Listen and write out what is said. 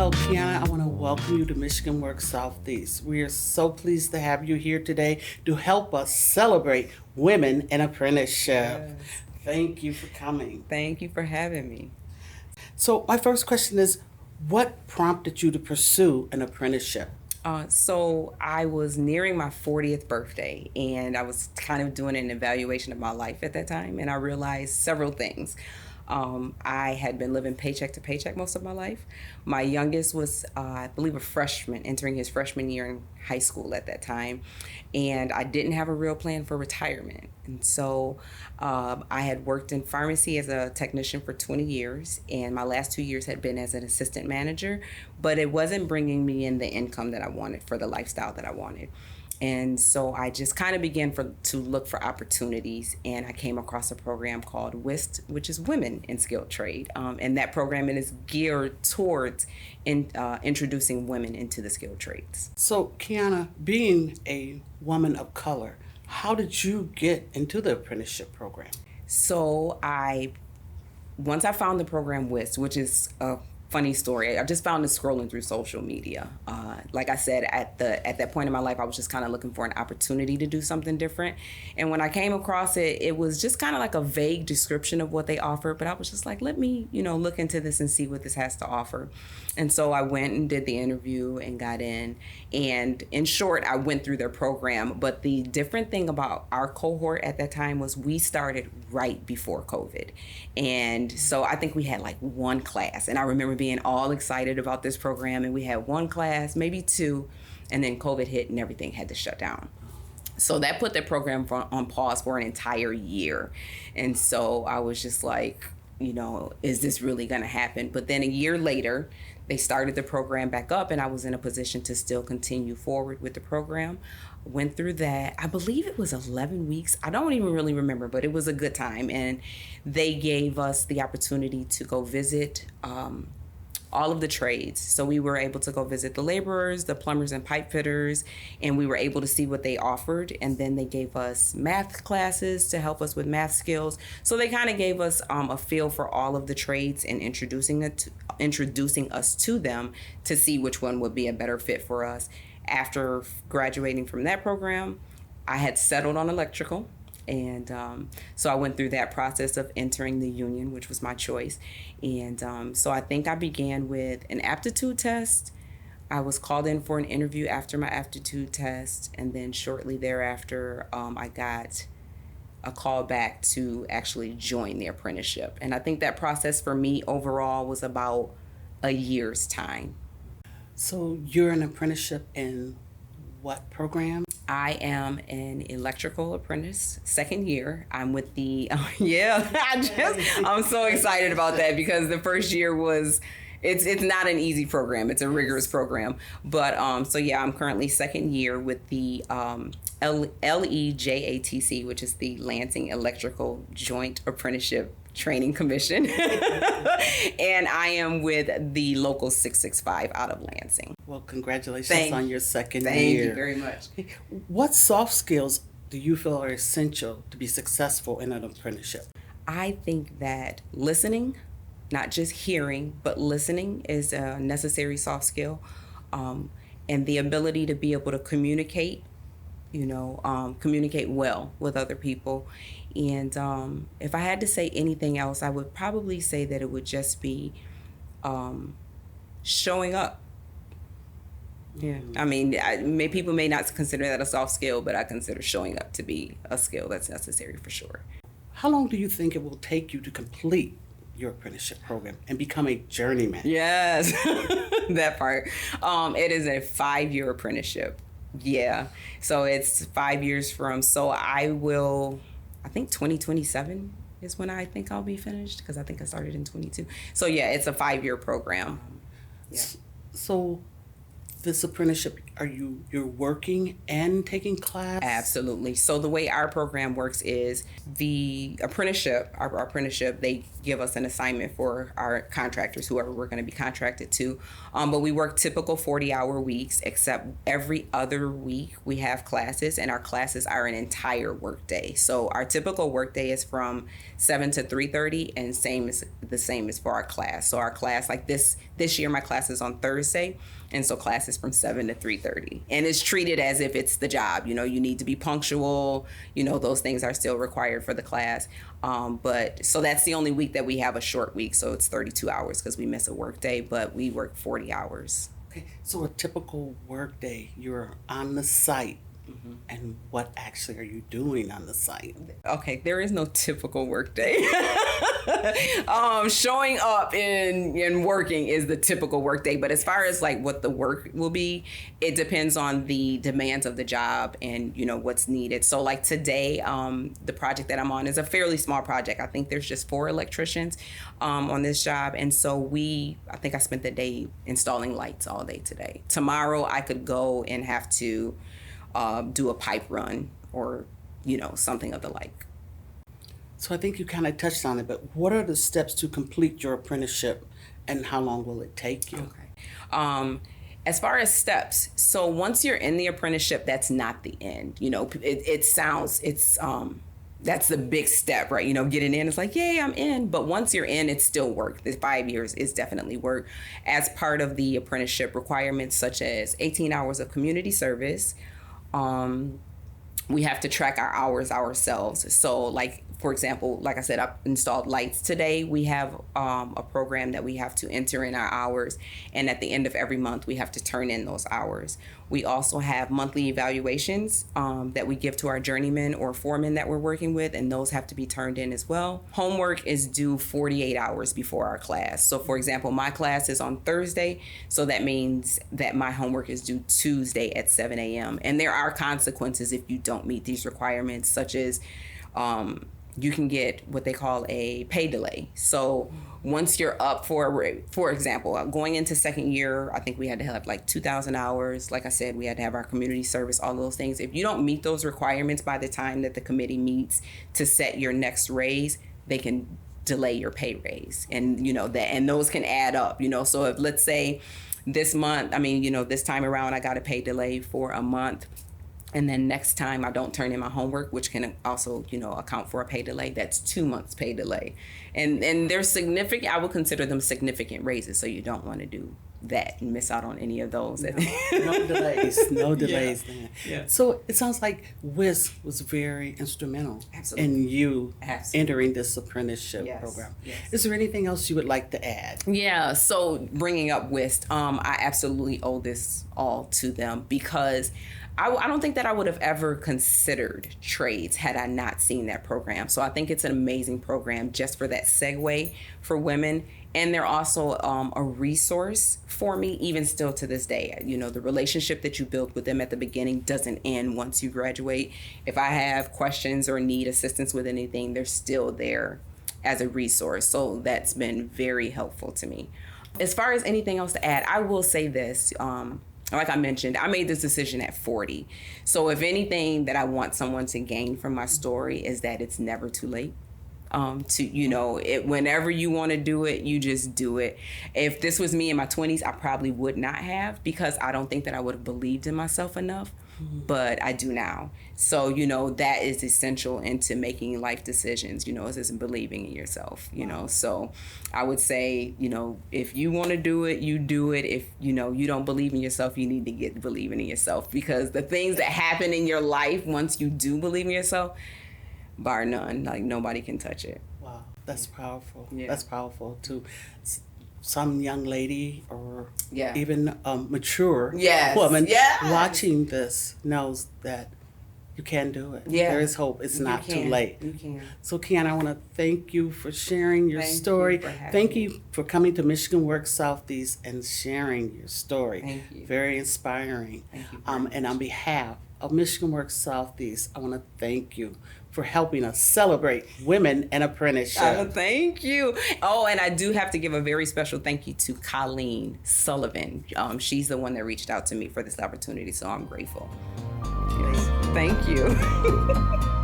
Well, Qiana, I want to welcome you to Michigan Works Southeast. We are so pleased to have you here today to help us celebrate women in apprenticeship. Yes. Thank you for coming. Thank you for having me. So, my first question is, what prompted you to pursue an apprenticeship? So I was nearing my 40th birthday, and I was kind of doing an evaluation of my life at that time, and I realized several things. I had been living paycheck to paycheck most of my life. My youngest was, I believe, a freshman, entering his freshman year in high school at that time, and I didn't have a real plan for retirement. And so I had worked in pharmacy as a technician for 20 years, and my last 2 years had been as an assistant manager, but it wasn't bringing me in the income that I wanted for the lifestyle that I wanted. And so I just kind of began to look for opportunities, and I came across a program called WIST, which is Women in Skilled Trade. And that program is geared towards introducing women into the skilled trades. So, Qiana, being a woman of color, how did you get into the apprenticeship program? So once I found the program WIST, which is a funny story. I just found it scrolling through social media. Like I said, at that point in my life, I was just kind of looking for an opportunity to do something different. And when I came across it, it was just kind of like a vague description of what they offered. But I was just like, let me, look into this and see what this has to offer. And so I went and did the interview and got in. And in short, I went through their program. But the different thing about our cohort at that time was we started right before COVID. And so I think we had like one class. And I remember being all excited about this program. And we had one class, maybe two. And then COVID hit and everything had to shut down. So that put the program on pause for an entire year. And so I was just like, is this really going to happen? But then a year later, they started the program back up, and I was in a position to still continue forward with the program. Went through that. I believe it was 11 weeks. I don't even really remember, but it was a good time. And they gave us the opportunity to go visit all of the trades. So we were able to go visit the laborers, the plumbers and pipe fitters, and we were able to see what they offered. And then they gave us math classes to help us with math skills. So they kind of gave us a feel for all of the trades and introducing us to them to see which one would be a better fit for us. After graduating from that program, I had settled on electrical. And so I went through that process of entering the union, which was my choice. And so I think I began with an aptitude test. I was called in for an interview after my aptitude test. And then shortly thereafter, I got a call back to actually join the apprenticeship. And I think that process for me overall was about a year's time. So you're an apprenticeship in what program? I am an electrical apprentice, second year. I'm with the, I'm so excited about that because the first year was, it's not an easy program. It's a rigorous program. But I'm currently second year with the LEJATC, which is the Lansing Electrical Joint Apprenticeship Training Commission. And I am with the Local 665 out of Lansing. Well, congratulations on your second year. Thank you very much. What soft skills do you feel are essential to be successful in an apprenticeship? I think that listening, not just hearing, but listening is a necessary soft skill. And the ability to be able to communicate, communicate well with other people. And if I had to say anything else, I would probably say that it would just be showing up. Yeah, I mean, people may not consider that a soft skill, but I consider showing up to be a skill that's necessary for sure. How long do you think it will take you to complete your apprenticeship program and become a journeyman? Yes, that part. It is a 5-year apprenticeship. Yeah, so it's 5 years so I think 2027 is when I think I'll be finished because I think I started in 22. So yeah, it's a 5-year program. Yeah. So this apprenticeship, you're working and taking class? Absolutely. So the way our program works is the apprenticeship, our apprenticeship, they give us an assignment for our contractors, whoever we're going to be contracted to. But we work typical 40-hour weeks, except every other week we have classes, and our classes are an entire work day. So our typical work day is from 7 to 3:30, and the same as for our class. So our class, like this year, my class is on Thursday. And so class is from 7 to 3:30. And it's treated as if it's the job. You know, you need to be punctual. You know, those things are still required for the class. But so that's the only week that we have a short week. So it's 32 hours because we miss a work day, but we work 40 hours. Okay, so a typical work day, you're on the site. Mm-hmm. And what actually are you doing on the site? Okay, there is no typical work day. Showing up and working is the typical work day. But as far as like what the work will be, it depends on the demands of the job and, you know, what's needed. So like today, the project that I'm on is a fairly small project. I think there's just 4 electricians on this job. And so I think I spent the day installing lights all day today. Tomorrow I could go and have to do a pipe run or, you know, something of the like. So I think you kind of touched on it, but what are the steps to complete your apprenticeship and how long will it take you? Okay. As far as steps, so once you're in the apprenticeship, that's not the end. You know, that's the big step, right? You know, getting in, it's like, yay, I'm in. But once you're in, it's still work. The 5 years is definitely work. As part of the apprenticeship requirements, such as 18 hours of community service, we have to track our hours ourselves. So like, for example, like I said, I installed lights today. We have a program that we have to enter in our hours. And at the end of every month, we have to turn in those hours. We also have monthly evaluations that we give to our journeymen or foremen that we're working with, and those have to be turned in as well. Homework is due 48 hours before our class. So for example, my class is on Thursday, so that means that my homework is due Tuesday at 7 a.m. And there are consequences if you don't meet these requirements, such as you can get what they call a pay delay. So once you're up for example, going into second year, I think we had to have like 2,000 hours. Like I said, we had to have our community service, all those things. If you don't meet those requirements by the time that the committee meets to set your next raise, they can delay your pay raise. And, you know, and those can add up, you know. So if, let's say this time around, I got a pay delay for a month. And then next time I don't turn in my homework, which can also, you know, account for a pay delay. That's 2 months pay delay. And they're significant. I would consider them significant raises. So you don't want to do that and miss out on any of those. No delays. No delays. Yeah. So it sounds like WIS was very instrumental Absolutely. in you Absolutely. entering this apprenticeship program. Yes. Is there anything else you would like to add? Yeah, so bringing up WIST, I absolutely owe this all to them because I don't think that I would have ever considered trades had I not seen that program. So I think it's an amazing program just for that segue for women. And they're also a resource for me, even still to this day. You know, the relationship that you build with them at the beginning doesn't end once you graduate. If I have questions or need assistance with anything, they're still there as a resource. So that's been very helpful to me. As far as anything else to add, I will say this. Like I mentioned, I made this decision at 40. So if anything that I want someone to gain from my story is that it's never too late. Whenever you want to do it, you just do it. If this was me in my 20s, I probably would not have, because I don't think that I would have believed in myself enough. But I do now. So, you know, that is essential into making life decisions, you know, is believing in yourself, you know. So I would say, you know, if you want to do it, you do it. If, you know, you don't believe in yourself, you need to get believing in yourself, because the things that happen in your life once you do believe in yourself, bar none, like nobody can touch it. Wow, that's powerful. Yeah. That's powerful too. Some young lady or Yeah. even mature Yes. woman Yes. watching this knows that you can do it. Yeah. There is hope. It's not too late. You can. So, Qiana, I want to thank you for sharing your Thank you story. for having Thank me. you for coming to Michigan Works Southeast and sharing your story. Thank you. Very inspiring. Thank you very And on behalf of Michigan Works Southeast, I want to thank you for helping us celebrate women and apprenticeship. Thank you. Oh, and I do have to give a very special thank you to Colleen Sullivan. She's the one that reached out to me for this opportunity, so I'm grateful. Yes. Thank you.